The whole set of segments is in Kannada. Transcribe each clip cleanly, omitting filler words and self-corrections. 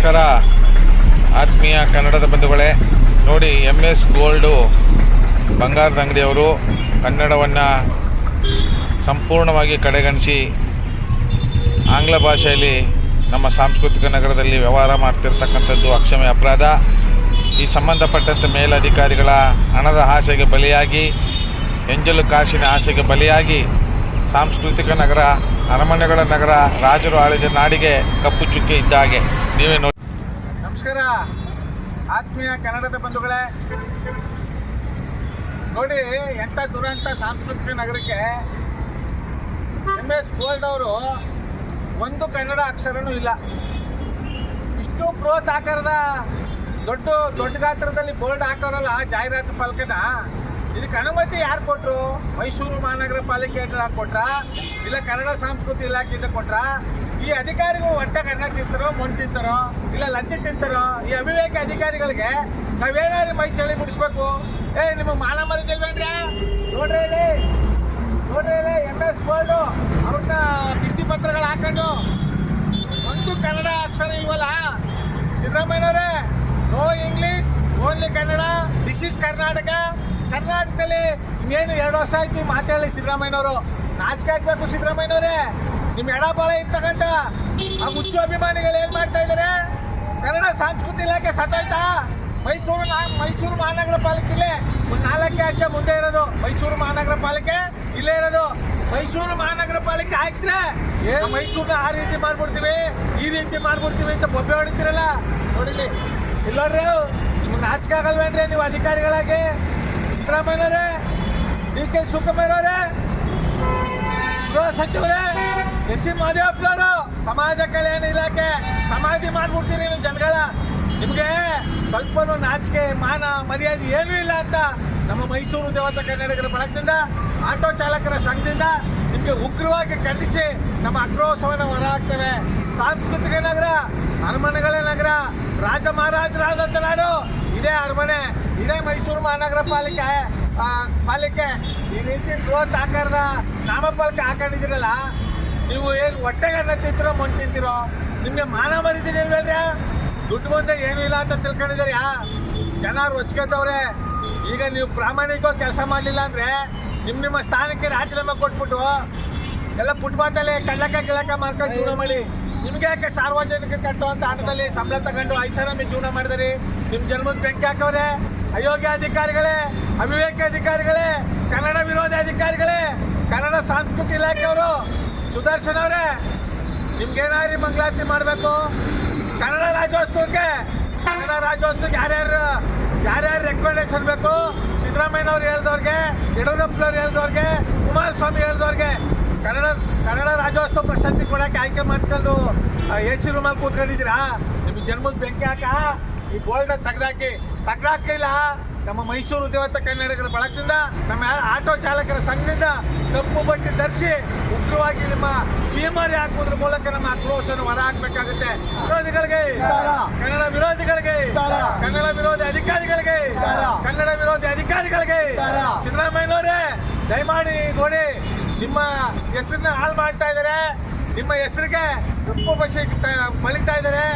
ನಮಸ್ಕಾರ ಆತ್ಮೀಯ ಕನ್ನಡದ ಬಂಧುಗಳೇ. ನೋಡಿ, MS ಗೋಲ್ಡು ಬಂಗಾರದ ಅಂಗಡಿಯವರು ಕನ್ನಡವನ್ನು ಸಂಪೂರ್ಣವಾಗಿ ಕಡೆಗಣಿಸಿ ಆಂಗ್ಲ ಭಾಷೆಯಲ್ಲಿ ನಮ್ಮ ಸಾಂಸ್ಕೃತಿಕ ನಗರದಲ್ಲಿ ವ್ಯವಹಾರ ಮಾಡ್ತಿರ್ತಕ್ಕಂಥದ್ದು ಅಕ್ಷಮ್ಯ ಅಪರಾಧ. ಈ ಸಂಬಂಧಪಟ್ಟಂಥ ಮೇಲಧಿಕಾರಿಗಳ ಹಣದ ಆಸೆಗೆ ಬಲಿಯಾಗಿ, ಎಂಜಲು ಕಾಸಿನ ಆಸೆಗೆ ಬಲಿಯಾಗಿ ಸಾಂಸ್ಕೃತಿಕ ನಗರ, ಅರಮನೆಗಳ ನಗರ, ರಾಜರು ಆಳಿದ ನಾಡಿಗೆ ಕಪ್ಪು ಚುಕ್ಕೆ ಇದ್ದ ಹಾಗೆ. ನೀವೇ ನೋಡಿ. ನಮಸ್ಕಾರ ಆತ್ಮೀಯ ಕನ್ನಡದ ಬಂಧುಗಳೇ. ನೋಡಿ, ಎಂಥ ದುರಂತ ಸಾಂಸ್ಕೃತಿಕ ನಗರಕ್ಕೆ MS ಗೋಲ್ಡ್ ಅವರು ಒಂದು ಕನ್ನಡ ಅಕ್ಷರನೂ ಇಲ್ಲ. ಇಷ್ಟು ಬೃಹತ್ ಆಕಾರದ ದೊಡ್ಡ ಗಾತ್ರದಲ್ಲಿ ಬೋರ್ಡ್ ಹಾಕೋರಲ್ಲ ಜಾಹೀರಾತು ಫಲಕನ, ಇದಕ್ಕೆ ಅನುಮತಿ ಯಾರು ಕೊಟ್ಟರು? ಮೈಸೂರು ಮಹಾನಗರ ಪಾಲಿಕೆ ಕೊಟ್ರ, ಇಲ್ಲ ಕನ್ನಡ ಸಂಸ್ಕೃತಿ ಇಲಾಖೆಯಿಂದ ಕೊಟ್ರ? ಈ ಅಧಿಕಾರಿಗಳು ಹೊಟ್ಟೆ ಕಣ್ಣ ತಿಂತಾರೋ, ಮಣ್ಣು ತಿಂತಾರೋ, ಇಲ್ಲ ಲಂಚ ತಿಂತಾರೋ? ಈ ಅವಿವೇಕ ಅಧಿಕಾರಿಗಳಿಗೆ ನಾವೇನಾದ್ರು ಮೈ ಚಳಿ ಮುಡಿಸ್ಬೇಕು? ನಿಮ್ಮ ಮಾನ ಮರಿದಿಲ್ವೇನ್ರಿ? ನೋಡ್ರಿ ಇಲ್ಲಿ MS ಗೋಲ್ಡು ಅವ್ರನ್ನ ಭಿತ್ತಿ ಪತ್ರಗಳು ಹಾಕೊಂಡು ಒಂದು ಕನ್ನಡ ಅಕ್ಷರ ಇಲ್ವಲ್ಲ. ಸಿದ್ದರಾಮಯ್ಯನವರೇ, no English, only Kannada, this is Karnataka. ಕರ್ನಾಟಕದಲ್ಲಿ ಇನ್ನೇನು 2 ವರ್ಷ ಆಯ್ತು ಮಾತಾಡಲಿ ಸಿದ್ದರಾಮಯ್ಯನವರು. ನಾಚಿಕೆ ಹಾಕ್ಬೇಕು ಸಿದ್ದರಾಮಯ್ಯನವರೇ. ನಿಮ್ಮ ಎಡಬಾಳ ಇರ್ತಕ್ಕಂಥ ಆ ಹುಚ್ಚು ಅಭಿಮಾನಿಗಳು ಏನು ಮಾಡ್ತಾ ಇದ್ದಾರೆ? ಕನ್ನಡ ಸಂಸ್ಕೃತಿ ಇಲಾಖೆ ಸತ್ತೋಯ್ತಾ? ಮೈಸೂರು ಮಹಾನಗರ ಪಾಲಿಕೆಯಲ್ಲಿ ಒಂದು 4 ಹೆಜ್ಜೆ ಮುಂದೆ ಇರೋದು ಮೈಸೂರು ಮಹಾನಗರ ಪಾಲಿಕೆ, ಇಲ್ಲೇ ಇರೋದು. ಮೈಸೂರು ಮಹಾನಗರ ಪಾಲಿಕೆ ಹಾಕಿದ್ರೆ ಮೈಸೂರನ್ನ ಆ ರೀತಿ ಮಾಡ್ಬಿಡ್ತೀವಿ, ಈ ರೀತಿ ಮಾಡ್ಬಿಡ್ತೀವಿ ಅಂತ ಬೊಬ್ಬೆ ಹೊಡಿತೀರಲ್ಲ. ನೋಡಿಲಿ, ಇಲ್ಲೋಡ್ರಿ, ನಿಮ್ಗೆ ನಾಚಿಕೆ ಆಗಲ್ವೇನ್ರಿ ನೀವು ಅಧಿಕಾರಿಗಳಾಗಿ? ಸಿದ್ದರಾಮಯ್ಯನವರೇ, DK ಶಿವಕುಮಾರ್ ಅವರೇ, ಗೃಹ ಸಚಿವರೇ, SC ಮಾದೇವಪ್ಪನವರು, ಸಮಾಜ ಕಲ್ಯಾಣ ಇಲಾಖೆ ಸಮಾಧಿ ಮಾಡ್ಬಿಡ್ತೀರಿ ನೀವು ಜನಗಳ. ನಿಮಗೆ ಸ್ವಲ್ಪನೂ ನಾಚಿಕೆ, ಮಾನ, ಮರ್ಯಾದೆ ಏನೂ ಇಲ್ಲ ಅಂತ ನಮ್ಮ ಮೈಸೂರು ದೇವತಾ ಕನ್ನಡಿಗರ ಬಳಗದಿಂದ, ಆಟೋ ಚಾಲಕರ ಸಂಘದಿಂದ ನಿಮಗೆ ಉಗ್ರವಾಗಿ ಖಂಡಿಸಿ ನಮ್ಮ ಆಕ್ರೋಶವನ್ನು ಹೊರಹಾಕ್ತೇವೆ. ಸಾಂಸ್ಕೃತಿಕ ನಗರ, ಅರಮನೆಗಳ ನಗರ, ರಾಜ ಮಹಾರಾಜರಾದಂಥ ನಾಡು ಇದೇ ಅರಮನೆ, ಇದೇ ಮೈಸೂರು ಮಹಾನಗರ ಪಾಲಿಕೆ. ಈ ರೀತಿ ಬೃಹತ್ ಆಕಾರದ ನಾಮಫಲಕ ಹಾಕೊಂಡಿದ್ದೀರಲ್ಲ, ನೀವು ಏನು ಹೊಟ್ಟೆಗೆ ಅನ್ನ ತಿಂತಿರೋ, ಮಣ್ಣು ತಿಂತಿರೋ? ನಿಮಗೆ ಮಾನ ಮರಿದ್ದೀರಿ ಇಲ್ವೇನ್ರಿ? ದುಡ್ಡು ಮುಂದೆ ಏನೂ ಇಲ್ಲ ಅಂತ ತಿಳ್ಕೊಂಡಿದ್ದೀರಿ. ಜನ ರೊಚ್ಕೊಂಡವ್ರೆ. ಈಗ ನೀವು ಪ್ರಾಮಾಣಿಕವಾಗಿ ಕೆಲಸ ಮಾಡಲಿಲ್ಲ ಅಂದರೆ ನಿಮ್ಮ ಸ್ಥಾನಕ್ಕೆ ರಾಜೀನಾಮೆ ಕೊಟ್ಬಿಟ್ಟು ಎಲ್ಲ ಫುಟ್ಪಾತಲ್ಲಿ ಗಿಳಕ ಮಾರ್ಕೊಂಡು ಜೀವನ ಮಾಡಿ, ನಿಮ್ಗೆ ಯಾಕೆ ಸಾರ್ವಜನಿಕ ಕಟ್ಟುವಂಥ ಹಣದಲ್ಲಿ ಸಂಬಳ ತಗೊಂಡು ಐಷಾರಾಮಿ ಜೀವನ ಮಾಡಿದ್ರಿ? ನಿಮ್ಮ ಜನ್ಮದ ಬೆಂಕಿ ಹಾಕವ್ರೆ. ಅಯೋಗ್ಯ ಅಧಿಕಾರಿಗಳೇ, ಅವಿವೇಕ ಅಧಿಕಾರಿಗಳೇ, ಕನ್ನಡ ವಿರೋಧಿ ಅಧಿಕಾರಿಗಳೇ, ಕನ್ನಡ ಸಂಸ್ಕೃತಿ ಇಲಾಖೆಯವರು, ಸುದರ್ಶನ್ ಅವರೇ, ನಿಮ್ಗೇನಾದ್ರೂ ಮಂಗಳಾರತಿ ಮಾಡಬೇಕು. ಕನ್ನಡ ರಾಜ್ಯೋತ್ಸವಕ್ಕೆ ಯಾರ್ಯಾರು ರೆಕಮೆಂಡೇಶನ್ ಬೇಕು? ಸಿದ್ದರಾಮಯ್ಯನವ್ರು ಹೇಳ್ದವ್ರಿಗೆ, ಯಡಿಯೂರಪ್ಪನವ್ರು ಹೇಳ್ದವ್ರಿಗೆ, ಕುಮಾರಸ್ವಾಮಿ ಹೇಳ್ದವ್ರಿಗೆ ಕನ್ನಡ ರಾಜ್ಯೋತ್ಸವ ಪ್ರಶಸ್ತಿ ಕೊಡೋಕೆ ಆಯ್ಕೆ ಮಾಡ್ಕೊಂಡು AC ರೂಮಲ್ಲಿ ಕೂತ್ಕೊಂಡಿದ್ದೀರಾ? ನಿಮಗೆ ಜನ್ಮದ ಬೆಂಕಿ ಹಾಕ. ಈ ಗೋಲ್ಡ್ ತೆಗ್ದಾಕಿಲ್ಲ. ನಮ್ಮ ಮೈಸೂರು ದೇವತಾ ಕನ್ನಡಿಗರ ಬಳಗದಿಂದ, ನಮ್ಮ ಆಟೋ ಚಾಲಕರ ಸಂಘದಿಂದ ಕಪ್ಪು ಬಟ್ಟೆ ಧರಿಸಿ ಉಗ್ರವಾಗಿ ನಿಮ್ಮ ಚೀಮಾರಿ ಹಾಕುವುದ್ರ ಮೂಲಕ ನಮ್ಮ ಆಕ್ರೋಶವನ್ನು ಹೊರ ಹಾಕಬೇಕಾಗುತ್ತೆ. ವಿರೋಧಿಗಳಿಗೆ, ಕನ್ನಡ ವಿರೋಧಿಗಳಿಗೆ, ಕನ್ನಡ ವಿರೋಧಿ ಅಧಿಕಾರಿಗಳಿಗೆ, ಸಿದ್ದರಾಮಯ್ಯನವರೇ, ದಯಮಾಡಿ ನೋಡಿ, ನಿಮ್ಮ ಹೆಸರನ್ನ ಹಾಳು ಮಾಡ್ತಾ ಇದ್ದಾರೆ. ನಿಮ್ಮ ಹೆಸರಿಗೆ ಕಪ್ಪು ಬಸಿ ಬಳಿತಾ ಇದ್ದಾರೆ.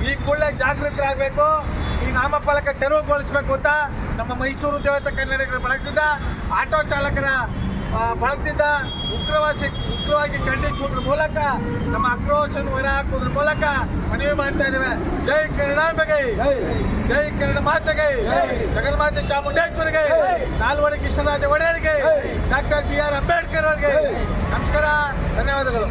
ಈ ಕೂಡಲೇ ಜಾಗೃತರಾಗಬೇಕು. ಈ ನಾಮಫಲಕ ತೆರವುಗೊಳಿಸಬೇಕು ಅಂತ ನಮ್ಮ ಮೈಸೂರು ದೇವತಾ ಕನ್ನಡಿಗರ ಬಳಗದಿಂದ, ಆಟೋ ಚಾಲಕರ ಬಳಗದಿಂದ ಉಗ್ರವಾಗಿ ಖಂಡಿಸುವುದ್ರ ಮೂಲಕ ನಮ್ಮ ಆಕ್ರೋಶವನ್ನು ಹೊರ ಹಾಕುವುದ್ರ ಮೂಲಕ ಮನವಿ ಮಾಡ್ತಾ ಇದ್ದೇವೆ. ಜೈ ಕನ್ನಡಾಂಬೆಗೆ, ಜೈ ಕನ್ನಡ ಮಾತೆಗೆ, ಜಗನ್ಮಾತೆ ಚಾಮುಂಡೇಶ್ವರಿಗೆ, ನಾಲ್ವಡಿ ಕೃಷ್ಣರಾಜ ಒಡೆಯರಿಗೆ, ಡಾಕ್ಟರ್ BR ಅಂಬೇಡ್ಕರ್ ಅವರಿಗೆ ನಮಸ್ಕಾರ, ಧನ್ಯವಾದಗಳು.